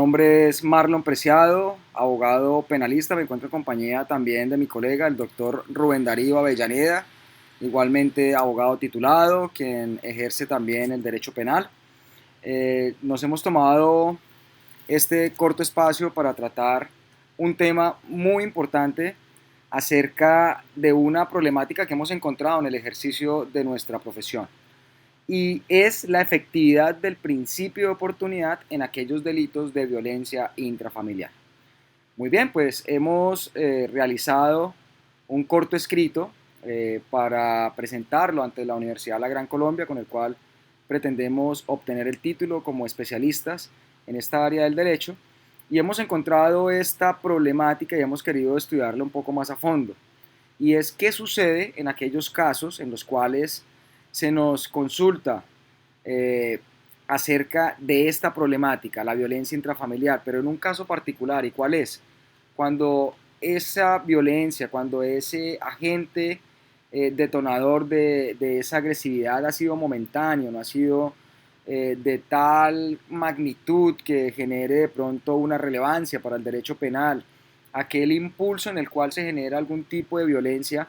Mi nombre es Marlon Preciado, abogado penalista. Me encuentro en compañía también de mi colega, el doctor Rubén Darío Avellaneda, igualmente abogado titulado, quien ejerce también el derecho penal. Nos hemos tomado este corto espacio para tratar un tema muy importante acerca de una problemática que hemos encontrado en el ejercicio de nuestra profesión, y es la efectividad del principio de oportunidad en aquellos delitos de violencia intrafamiliar. Muy bien, pues hemos realizado un corto escrito para presentarlo ante la Universidad de la Gran Colombia, con el cual pretendemos obtener el título como especialistas en esta área del derecho, y hemos encontrado esta problemática y hemos querido estudiarla un poco más a fondo. Y es qué sucede en aquellos casos en los cuales se nos consulta eh, acerca de esta problemática, la violencia intrafamiliar, pero en un caso particular. ¿Y cuál es? Cuando esa violencia, cuando ese agente detonador de esa agresividad ha sido momentáneo, no ha sido de tal magnitud que genere de pronto una relevancia para el derecho penal, aquel impulso en el cual se genera algún tipo de violencia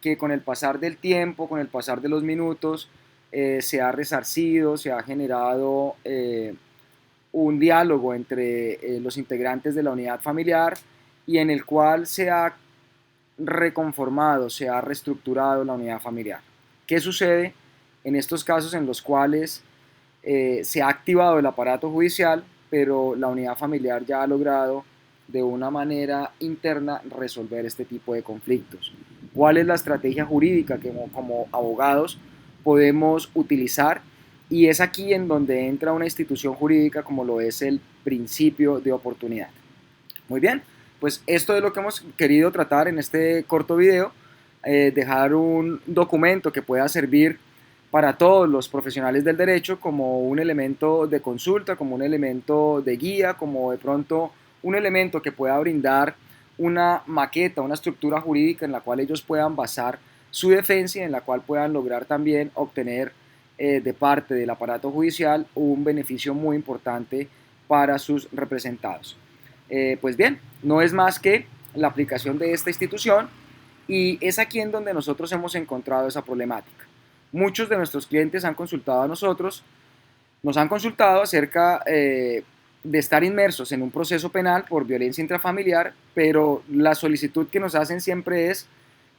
que con el pasar del tiempo, con el pasar de los minutos, se ha resarcido, se ha generado un diálogo entre los integrantes de la unidad familiar, y en el cual se ha reconformado, se ha reestructurado la unidad familiar. ¿Qué sucede en estos casos en los cuales se ha activado el aparato judicial, pero la unidad familiar ya ha logrado de una manera interna resolver este tipo de conflictos? ¿Cuál es la estrategia jurídica que como abogados podemos utilizar? Y es aquí en donde entra una institución jurídica como lo es el principio de oportunidad. Muy bien, pues esto es lo que hemos querido tratar en este corto video, dejar un documento que pueda servir para todos los profesionales del derecho como un elemento de consulta, como un elemento de guía, como de pronto un elemento que pueda brindar una maqueta, una estructura jurídica en la cual ellos puedan basar su defensa y en la cual puedan lograr también obtener de parte del aparato judicial un beneficio muy importante para sus representados. Pues bien, no es más que la aplicación de esta institución, y es aquí en donde nosotros hemos encontrado esa problemática. Muchos de nuestros clientes han consultado a nosotros, nos han consultado acerca de estar inmersos en un proceso penal por violencia intrafamiliar, pero la solicitud que nos hacen siempre es: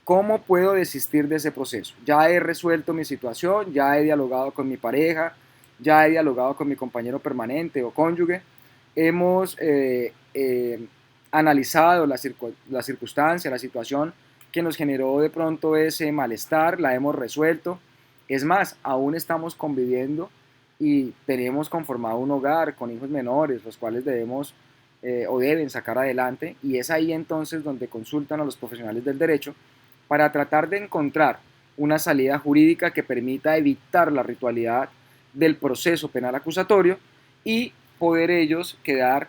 ¿cómo puedo desistir de ese proceso? Ya he resuelto mi situación, ya he dialogado con mi pareja, ya he dialogado con mi compañero permanente o cónyuge, hemos analizado la circunstancia, la situación que nos generó de pronto ese malestar, la hemos resuelto. Es más, aún estamos conviviendo y tenemos conformado un hogar con hijos menores, los cuales debemos o deben sacar adelante, y es ahí entonces donde consultan a los profesionales del derecho para tratar de encontrar una salida jurídica que permita evitar la ritualidad del proceso penal acusatorio y poder ellos quedar,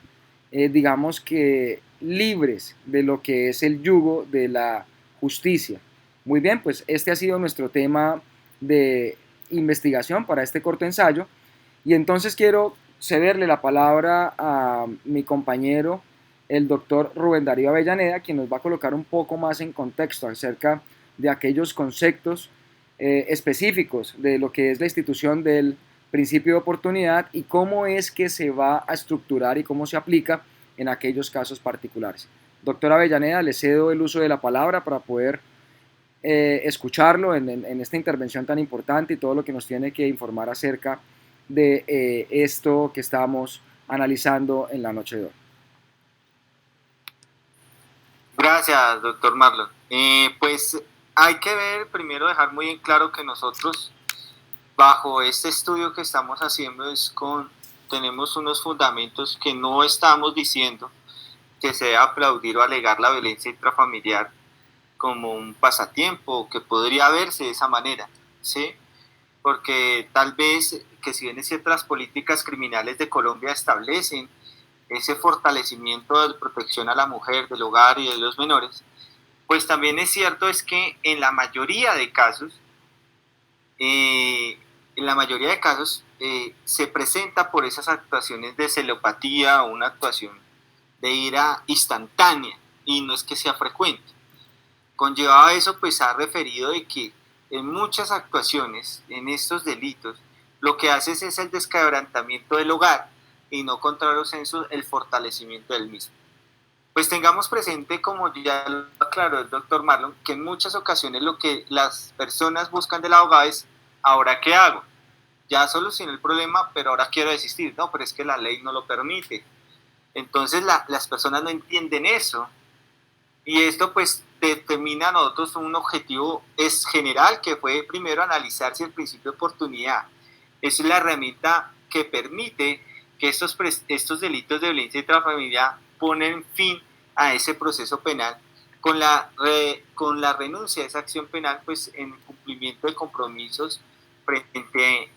digamos que, libres de lo que es el yugo de la justicia. Muy bien, pues este ha sido nuestro tema de investigación para este corto ensayo, y entonces quiero cederle la palabra a mi compañero, el doctor Rubén Darío Avellaneda, quien nos va a colocar un poco más en contexto acerca de aquellos conceptos específicos de lo que es la institución del principio de oportunidad y cómo es que se va a estructurar y cómo se aplica en aquellos casos particulares. Doctor Avellaneda, le cedo el uso de la palabra para poder escucharlo en esta intervención tan importante y todo lo que nos tiene que informar acerca de esto que estamos analizando en la noche de hoy. Gracias, doctor Marlon. Pues hay que ver, primero dejar muy en claro que nosotros, bajo este estudio que estamos haciendo, tenemos unos fundamentos que no estamos diciendo que se debe aplaudir o alegar la violencia intrafamiliar como un pasatiempo, que podría verse de esa manera, ¿sí? Porque tal vez que si bien ciertas políticas criminales de Colombia establecen ese fortalecimiento de protección a la mujer, del hogar y de los menores, pues también es cierto es que en la mayoría de casos, se presenta por esas actuaciones de celopatía o una actuación de ira instantánea, y no es que sea frecuente. Conllevado a eso, pues ha referido de que en muchas actuaciones, en estos delitos, lo que haces es el desquebrantamiento del hogar y no contrario sensu el fortalecimiento del mismo. Pues tengamos presente, como ya lo aclaró el doctor Marlon, que en muchas ocasiones lo que las personas buscan del abogado es, ¿ahora qué hago? Ya solucioné el problema, pero ahora quiero desistir. No, pero es que la ley no lo permite. Entonces las personas no entienden eso. Y esto pues determina a nosotros un objetivo es general, que fue primero analizar si el principio de oportunidad es la herramienta que permite que estos delitos de violencia intrafamiliar ponen fin a ese proceso penal con con la renuncia a esa acción penal, pues en cumplimiento de compromisos frente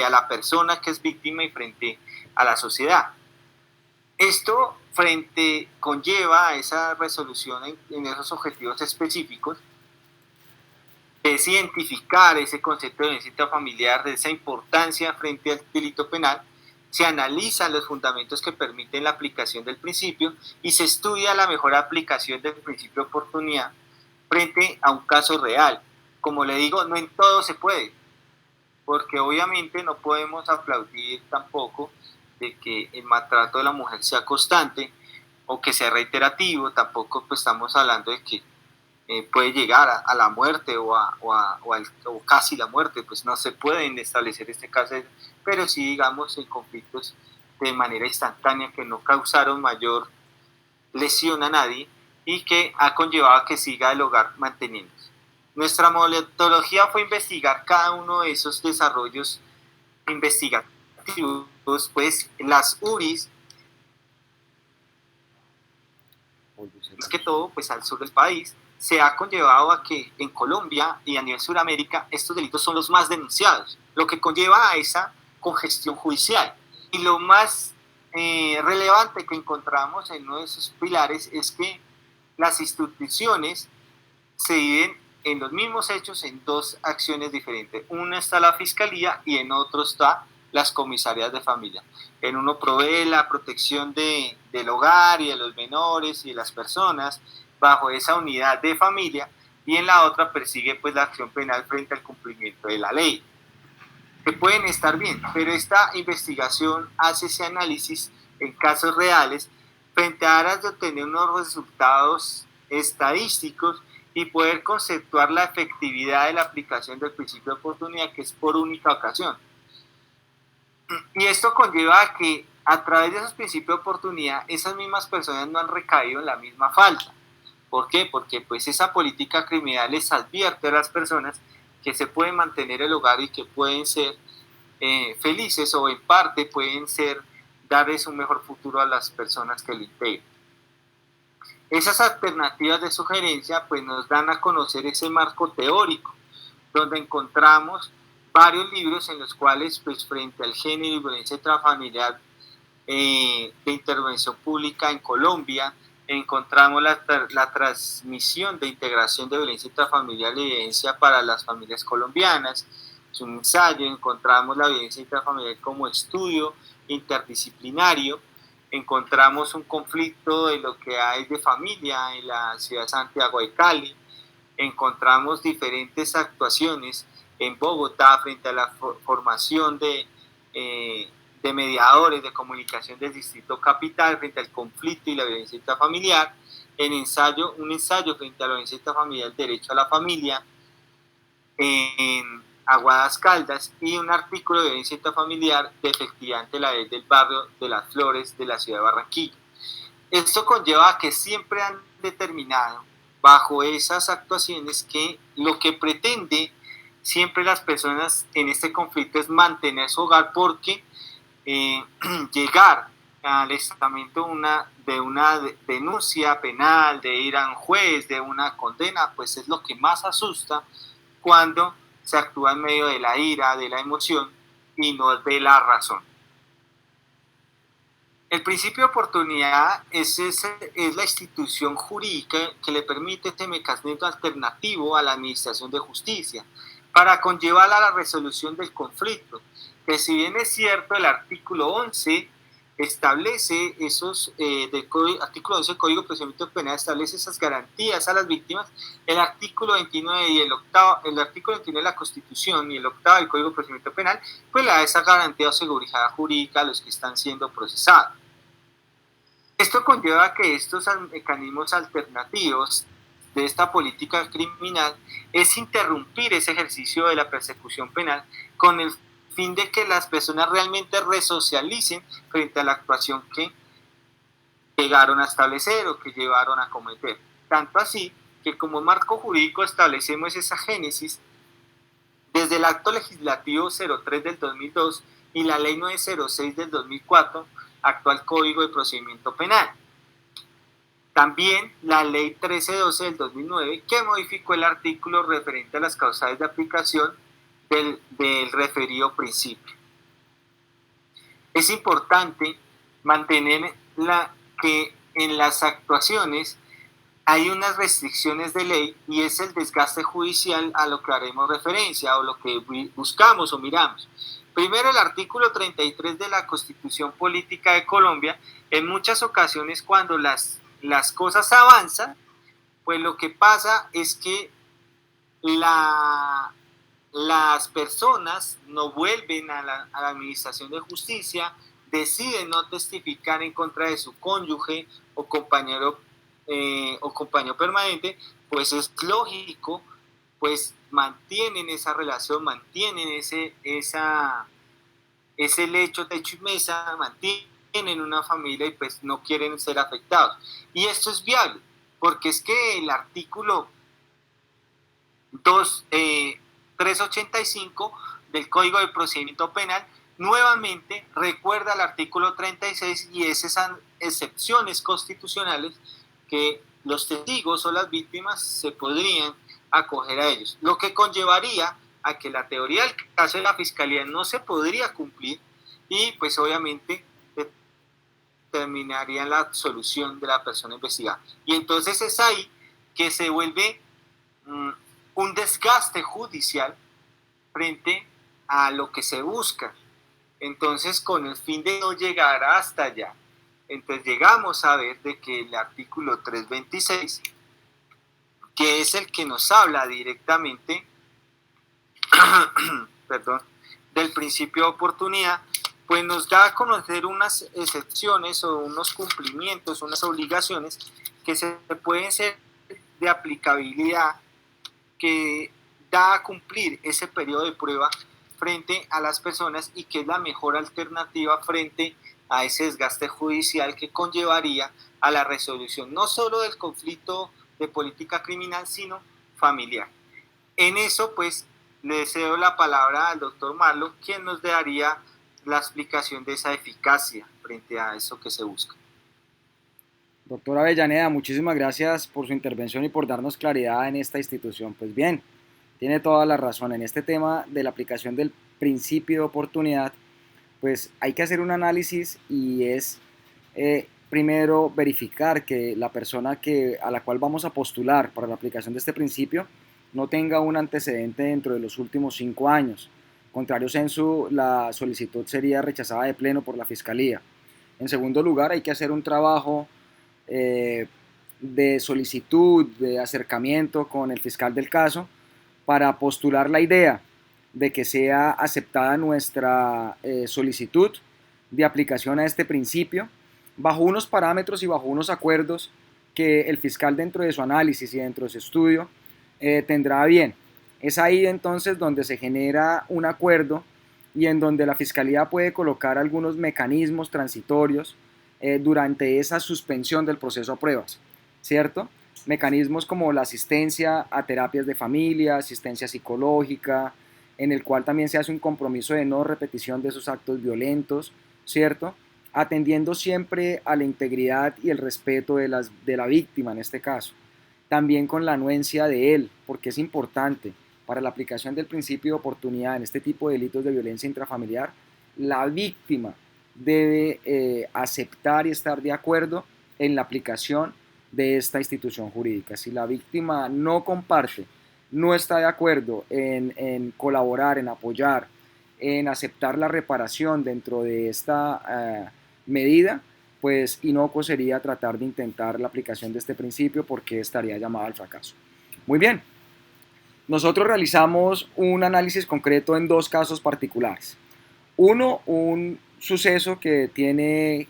a la persona que es víctima y frente a la sociedad. Esto conlleva a esa resolución en esos objetivos específicos, es identificar ese concepto de violencia intrafamiliar, de esa importancia frente al delito penal, se analizan los fundamentos que permiten la aplicación del principio y se estudia la mejor aplicación del principio de oportunidad frente a un caso real. Como le digo, no en todo se puede, porque obviamente no podemos aplaudir tampoco de que el maltrato de la mujer sea constante o que sea reiterativo. Tampoco pues estamos hablando de que puede llegar a la muerte o casi la muerte, pues no se pueden establecer este caso, pero sí digamos en conflictos de manera instantánea que no causaron mayor lesión a nadie y que ha conllevado a que siga el hogar manteniéndose. Nuestra metodología fue investigar cada uno de esos desarrollos investigativos, pues las URIs, más que todo pues al sur del país, se ha conllevado a que en Colombia y a nivel Sudamérica estos delitos son los más denunciados, lo que conlleva a esa congestión judicial. Y lo más relevante que encontramos en uno de esos pilares es que las instituciones se dividen en los mismos hechos en dos acciones diferentes. Una está la fiscalía y en otro está las comisarías de familia. En uno provee la protección del hogar y de los menores y de las personas bajo esa unidad de familia, y en la otra persigue pues la acción penal frente al cumplimiento de la ley. Que pueden estar bien, pero esta investigación hace ese análisis en casos reales frente a aras de obtener unos resultados estadísticos y poder conceptuar la efectividad de la aplicación del principio de oportunidad, que es por única ocasión. Y esto conlleva a que a través de esos principios de oportunidad esas mismas personas no han recaído en la misma falta. ¿Por qué? Porque pues esa política criminal les advierte a las personas que se puede mantener el hogar y que pueden ser felices, o en parte pueden ser darles un mejor futuro a las personas que lo integran. Esas alternativas de sugerencia pues nos dan a conocer ese marco teórico, donde encontramos varios libros en los cuales pues frente al género y violencia intrafamiliar de intervención pública en Colombia, encontramos la transmisión de integración de violencia intrafamiliar y evidencia para las familias colombianas. Es un ensayo. Encontramos la violencia intrafamiliar como estudio interdisciplinario. Encontramos un conflicto de lo que hay de familia en la ciudad de Santiago de Cali. Encontramos diferentes actuaciones en Bogotá frente a la formación de mediadores de comunicación del Distrito Capital frente al conflicto y la violencia intrafamiliar, un ensayo frente a la violencia intrafamiliar, el derecho a la familia, en Aguadas Caldas, y un artículo de violencia intrafamiliar de efectividad ante la ley del barrio de las Flores de la ciudad de Barranquilla. Esto conlleva a que siempre han determinado bajo esas actuaciones que lo que pretende siempre las personas en este conflicto es mantener su hogar, porque llegar al estamento de una denuncia penal, de ir a un juez, de una condena, pues es lo que más asusta cuando se actúa en medio de la ira, de la emoción y no de la razón. El principio de oportunidad es la institución jurídica que le permite este mecanismo alternativo a la administración de justicia, para conllevar a la resolución del conflicto, que si bien es cierto el artículo 11 establece artículo 11 del Código de Procedimiento Penal establece esas garantías a las víctimas, el artículo 29 y el artículo 29 de la Constitución y el octavo del Código de Procedimiento Penal, pues le da esa garantía o seguridad jurídica a los que están siendo procesados. Esto conlleva que estos mecanismos alternativos de esta política criminal es interrumpir ese ejercicio de la persecución penal con el fin de que las personas realmente resocialicen frente a la actuación que llegaron a establecer o que llevaron a cometer. Tanto así que como marco jurídico establecemos esa génesis desde el acto legislativo 03 del 2002 y la ley 906 del 2004, actual Código de Procedimiento Penal. También la ley 1312 del 2009, que modificó el artículo referente a las causales de aplicación del referido principio. Es importante mantener que en las actuaciones hay unas restricciones de ley y es el desgaste judicial a lo que haremos referencia o lo que buscamos o miramos. Primero, el artículo 33 de la Constitución Política de Colombia, en muchas ocasiones cuando las cosas avanzan, pues lo que pasa es que las personas no vuelven a la administración de justicia, deciden no testificar en contra de su cónyuge o compañero permanente, pues es lógico, pues mantienen esa relación, mantienen ese lecho, techo y mesa, mantienen una familia y pues no quieren ser afectados. Y esto es viable, porque es que el artículo 385 del Código de Procedimiento Penal nuevamente recuerda el artículo 36 y esas excepciones constitucionales que los testigos o las víctimas se podrían acoger a ellos, lo que conllevaría a que la teoría del caso de la Fiscalía no se podría cumplir y pues obviamente determinaría la absolución de la persona investigada. Y entonces es ahí que se vuelve un desgaste judicial frente a lo que se busca. Entonces, con el fin de no llegar hasta allá, entonces llegamos a ver de que el artículo 326, que es el que nos habla directamente perdón, del principio de oportunidad, pues nos da a conocer unas excepciones o unos cumplimientos, unas obligaciones que se pueden ser de aplicabilidad, que da a cumplir ese periodo de prueba frente a las personas y que es la mejor alternativa frente a ese desgaste judicial que conllevaría a la resolución no solo del conflicto de política criminal, sino familiar. En eso, pues, le cedo la palabra al doctor Marlon, quien nos daría la explicación de esa eficacia frente a eso que se busca. Doctora Avellaneda, muchísimas gracias por su intervención y por darnos claridad en esta institución. Pues bien, tiene toda la razón. En este tema de la aplicación del principio de oportunidad, pues hay que hacer un análisis y es primero verificar que la persona a la cual vamos a postular para la aplicación de este principio no tenga un antecedente dentro de los últimos 5 años. Contrario censo, la solicitud sería rechazada de pleno por la Fiscalía. En segundo lugar, hay que hacer un trabajo de solicitud, de acercamiento con el fiscal del caso para postular la idea de que sea aceptada nuestra solicitud de aplicación a este principio bajo unos parámetros y bajo unos acuerdos que el fiscal dentro de su análisis y dentro de su estudio tendrá bien. Es ahí entonces donde se genera un acuerdo y en donde la Fiscalía puede colocar algunos mecanismos transitorios durante esa suspensión del proceso a pruebas, ¿cierto? Mecanismos como la asistencia a terapias de familia, asistencia psicológica, en el cual también se hace un compromiso de no repetición de esos actos violentos, ¿cierto? Atendiendo siempre a la integridad y el respeto de la víctima en este caso. También con la anuencia de él, porque es importante para la aplicación del principio de oportunidad en este tipo de delitos de violencia intrafamiliar, la víctima debe aceptar y estar de acuerdo en la aplicación de esta institución jurídica. Si la víctima no comparte no está de acuerdo en colaborar, en apoyar, en aceptar la reparación dentro de esta medida, pues inocuo sería tratar de intentar la aplicación de este principio porque estaría llamada al fracaso. Muy bien, nosotros realizamos un análisis concreto en dos casos particulares. Uno, un suceso que tiene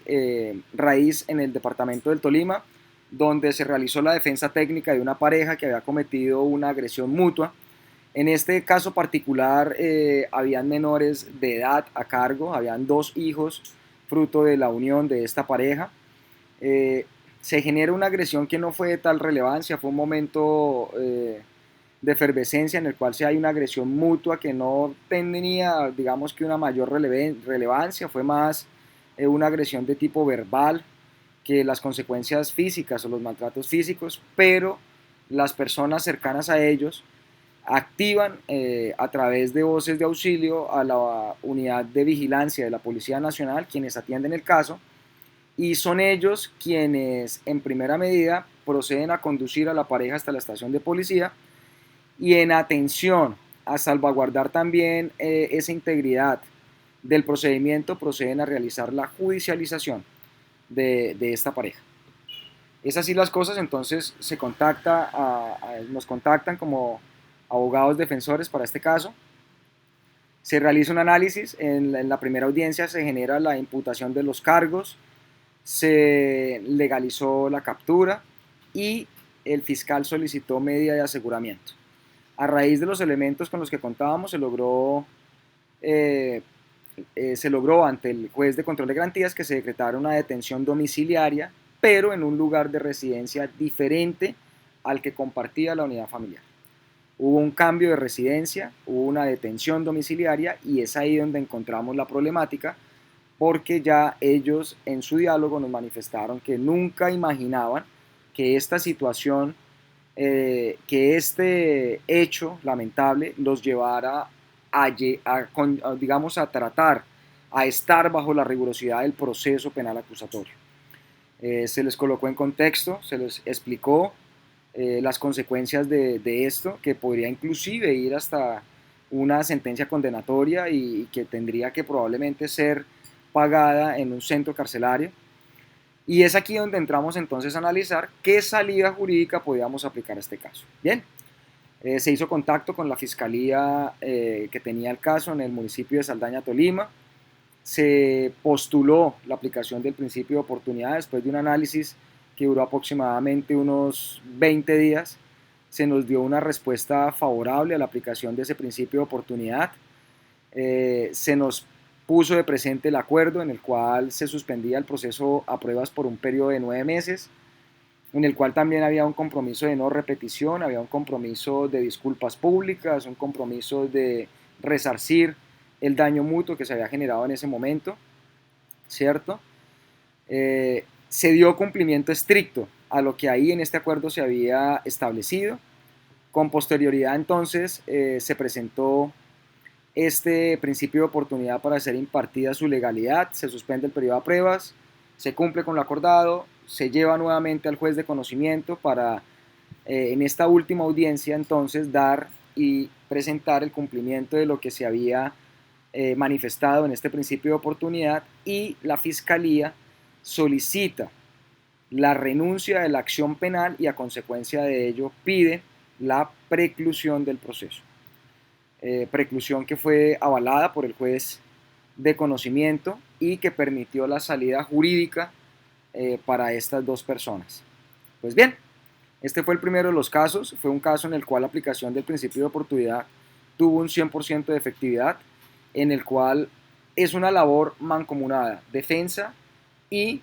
raíz en el departamento del Tolima, donde se realizó la defensa técnica de una pareja que había cometido una agresión mutua. En este caso particular habían menores de edad a cargo, habían dos hijos fruto de la unión de esta pareja. Se genera una agresión que no fue de tal relevancia, fue un momento de efervescencia en el cual se hay una agresión mutua que no tenía, digamos que una mayor relevancia, fue más una agresión de tipo verbal que las consecuencias físicas o los maltratos físicos, pero las personas cercanas a ellos activan a través de voces de auxilio a la unidad de vigilancia de la Policía Nacional, quienes atienden el caso, y son ellos quienes en primera medida proceden a conducir a la pareja hasta la estación de policía y en atención a salvaguardar también esa integridad del procedimiento proceden a realizar la judicialización de esta pareja. Es así las cosas, entonces se contacta nos contactan como abogados defensores para este caso. Se realiza un análisis, en la primera audiencia se genera la imputación de los cargos, se legalizó la captura y el fiscal solicitó medida de aseguramiento. A raíz de los elementos con los que contábamos se logró ante el juez de control de garantías que se decretara una detención domiciliaria, pero en un lugar de residencia diferente al que compartía la unidad familiar. Hubo un cambio de residencia, hubo una detención domiciliaria y es ahí donde encontramos la problemática, porque ya ellos en su diálogo nos manifestaron que nunca imaginaban que esta situación, que este hecho lamentable los llevara digamos, a tratar, a estar bajo la rigurosidad del proceso penal acusatorio. Se les colocó en contexto, se les explicó las consecuencias de esto, que podría inclusive ir hasta una sentencia condenatoria y que tendría que probablemente ser pagada en un centro carcelario. Y es aquí donde entramos entonces a analizar qué salida jurídica podíamos aplicar a este caso. Bien, se hizo contacto con la fiscalía que tenía el caso en el municipio de Saldaña, Tolima. Se postuló la aplicación del principio de oportunidad después de un análisis que duró aproximadamente unos 20 días. Se nos dio una respuesta favorable a la aplicación de ese principio de oportunidad. Se nos puso de presente el acuerdo en el cual se suspendía el proceso a pruebas por un periodo de 9 meses, en el cual también había un compromiso de no repetición, había un compromiso de disculpas públicas, un compromiso de resarcir el daño mutuo que se había generado en ese momento, ¿cierto? Se dio cumplimiento estricto a lo que ahí en este acuerdo se había establecido. Con posterioridad entonces se presentó este principio de oportunidad para ser impartida su legalidad, se suspende el periodo de pruebas, se cumple con lo acordado, se lleva nuevamente al juez de conocimiento para en esta última audiencia entonces dar y presentar el cumplimiento de lo que se había manifestado en este principio de oportunidad, y la fiscalía solicita la renuncia de la acción penal y a consecuencia de ello pide la preclusión del proceso. Preclusión que fue avalada por el juez de conocimiento y que permitió la salida jurídica para estas dos personas. Pues bien, este fue el primero de los casos, fue un caso en el cual la aplicación del principio de oportunidad tuvo un 100% de efectividad, en el cual es una labor mancomunada, defensa y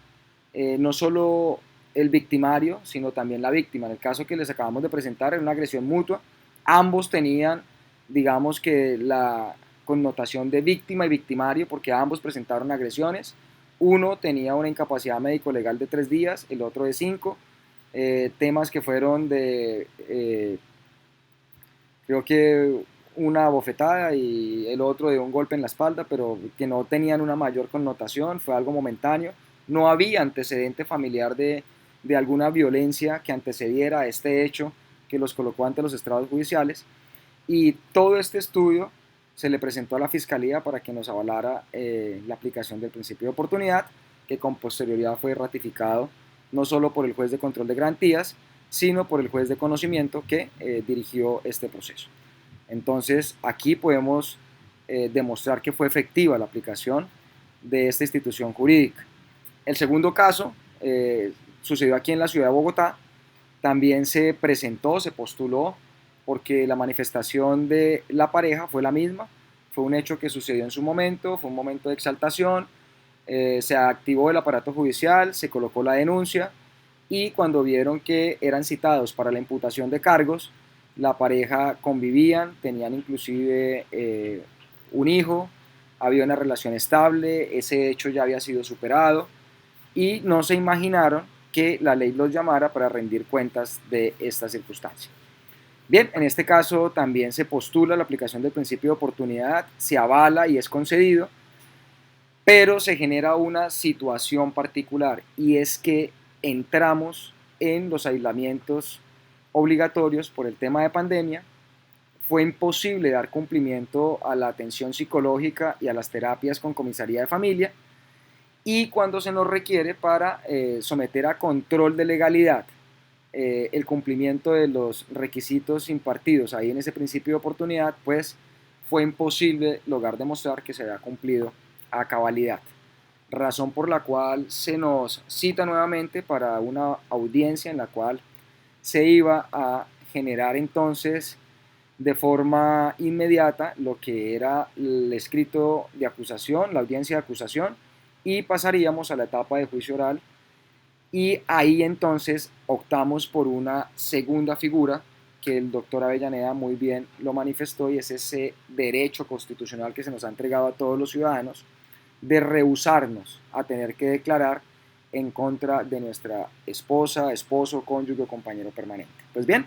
no solo el victimario, sino también la víctima. En el caso que les acabamos de presentar, era una agresión mutua, ambos tenían, digamos que la connotación de víctima y victimario, porque ambos presentaron agresiones. Uno tenía una incapacidad médico-legal de 3 días, el otro de 5. Temas que fueron de, creo que una bofetada y el otro de un golpe en la espalda, pero que no tenían una mayor connotación, fue algo momentáneo. No había antecedente familiar de alguna violencia que antecediera a este hecho que los colocó ante los estrados judiciales. y todo este estudio se le presentó a la Fiscalía para que nos avalara la aplicación del principio de oportunidad, que con posterioridad fue ratificado no solo por el juez de control de garantías, sino por el juez de conocimiento que dirigió este proceso. Entonces, aquí podemos demostrar que fue efectiva la aplicación de esta institución jurídica. El segundo caso sucedió aquí en la ciudad de Bogotá. También se presentó, se postuló, porque la manifestación de la pareja fue la misma. Fue un hecho que sucedió en su momento, fue un momento de exaltación. Se activó el aparato judicial, se colocó la denuncia y cuando vieron que eran citados para la imputación de cargos, la pareja convivían, tenían inclusive un hijo, había una relación estable, ese hecho ya había sido superado y no se imaginaron que la ley los llamara para rendir cuentas de esta circunstancia. Bien, en este caso también se postula la aplicación del principio de oportunidad, se avala y es concedido, pero se genera una situación particular y es que entramos en los aislamientos obligatorios por el tema de pandemia. Fue imposible dar cumplimiento a la atención psicológica y a las terapias con comisaría de familia y cuando se nos requiere para someter a control de legalidad el cumplimiento de los requisitos impartidos ahí en ese principio de oportunidad, pues fue imposible lograr demostrar que se había cumplido a cabalidad. Razón por la cual se nos cita nuevamente para una audiencia en la cual se iba a generar entonces de forma inmediata lo que era el escrito de acusación, la audiencia de acusación, y pasaríamos a la etapa de juicio oral y ahí entonces optamos por una segunda figura que el doctor Avellaneda muy bien lo manifestó y es ese derecho constitucional que se nos ha entregado a todos los ciudadanos de rehusarnos a tener que declarar en contra de nuestra esposa, esposo, cónyuge o compañero permanente. Pues bien,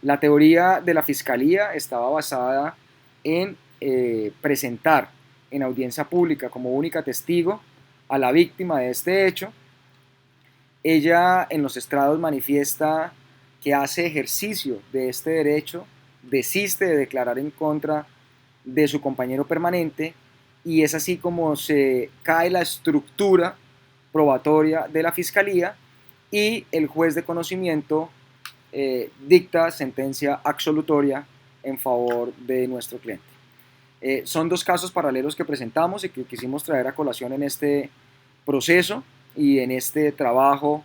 la teoría de la Fiscalía estaba basada en presentar en audiencia pública como única testigo a la víctima de este hecho. Ella en los estrados manifiesta que hace ejercicio de este derecho, desiste de declarar en contra de su compañero permanente y es así como se cae la estructura probatoria de la Fiscalía y el juez de conocimiento dicta sentencia absolutoria en favor de nuestro cliente. Son dos casos paralelos que presentamos y que quisimos traer a colación en este proceso y en este trabajo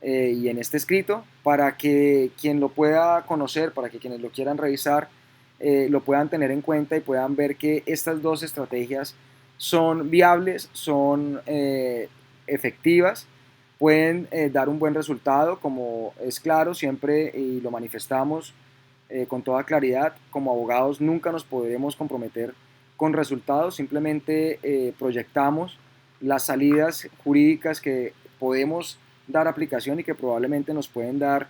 y en este escrito para que quien lo pueda conocer, para que quienes lo quieran revisar, lo puedan tener en cuenta y puedan ver que estas dos estrategias son viables, son efectivas, pueden dar un buen resultado, como es claro siempre y lo manifestamos con toda claridad. Como abogados nunca nos podremos comprometer con resultados, simplemente proyectamos las salidas jurídicas que podemos dar aplicación y que probablemente nos pueden dar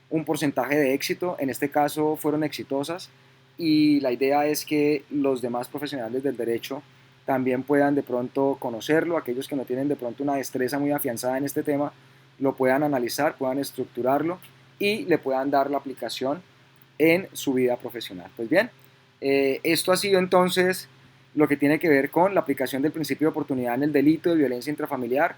un porcentaje de éxito. En este caso fueron exitosas y la idea es que los demás profesionales del derecho también puedan de pronto conocerlo, aquellos que no tienen de pronto una destreza muy afianzada en este tema, lo puedan analizar, puedan estructurarlo y le puedan dar la aplicación en su vida profesional. Pues bien, esto ha sido entonces lo que tiene que ver con la aplicación del principio de oportunidad en el delito de violencia intrafamiliar.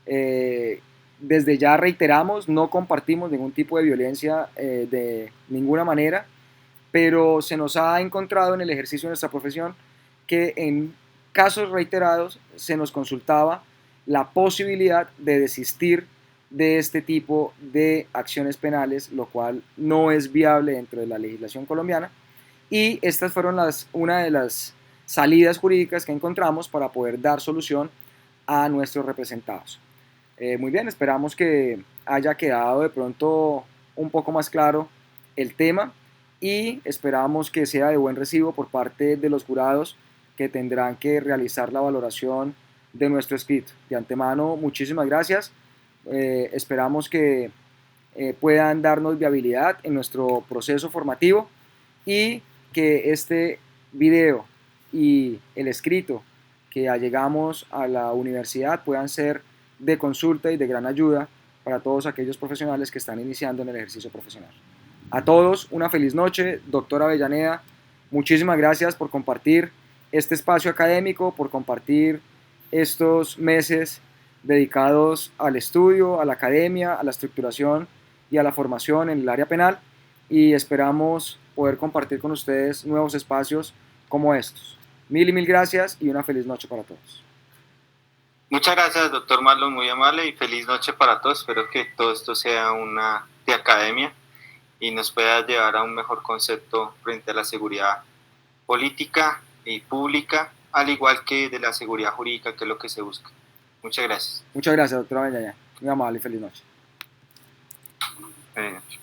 Desde ya reiteramos, no compartimos ningún tipo de violencia de ninguna manera, pero se nos ha encontrado en el ejercicio de nuestra profesión que en casos reiterados se nos consultaba la posibilidad de desistir de este tipo de acciones penales, lo cual no es viable dentro de la legislación colombiana. Y estas fueron una de las salidas jurídicas que encontramos para poder dar solución a nuestros representados. Muy bien, esperamos que haya quedado de pronto un poco más claro el tema y esperamos que sea de buen recibo por parte de los jurados que tendrán que realizar la valoración de nuestro escrito. De antemano, muchísimas gracias. Esperamos que puedan darnos viabilidad en nuestro proceso formativo y que este video y el escrito que allegamos a la universidad puedan ser de consulta y de gran ayuda para todos aquellos profesionales que están iniciando en el ejercicio profesional. A todos una feliz noche, doctor Avellaneda, Muchísimas gracias por compartir este espacio académico, por compartir estos meses dedicados al estudio, a la academia, a la estructuración y a la formación en el área penal, y esperamos poder compartir con ustedes nuevos espacios como estos. Mil y mil gracias y una feliz noche para todos. Muchas gracias, doctor Marlon, muy amable y feliz noche para todos. Espero que todo esto sea una de academia y nos pueda llevar a un mejor concepto frente a la seguridad política y pública, al igual que de la seguridad jurídica, que es lo que se busca. Muchas gracias. Muchas gracias, doctora Beñaña. Muy amable y feliz noche. Feliz noche.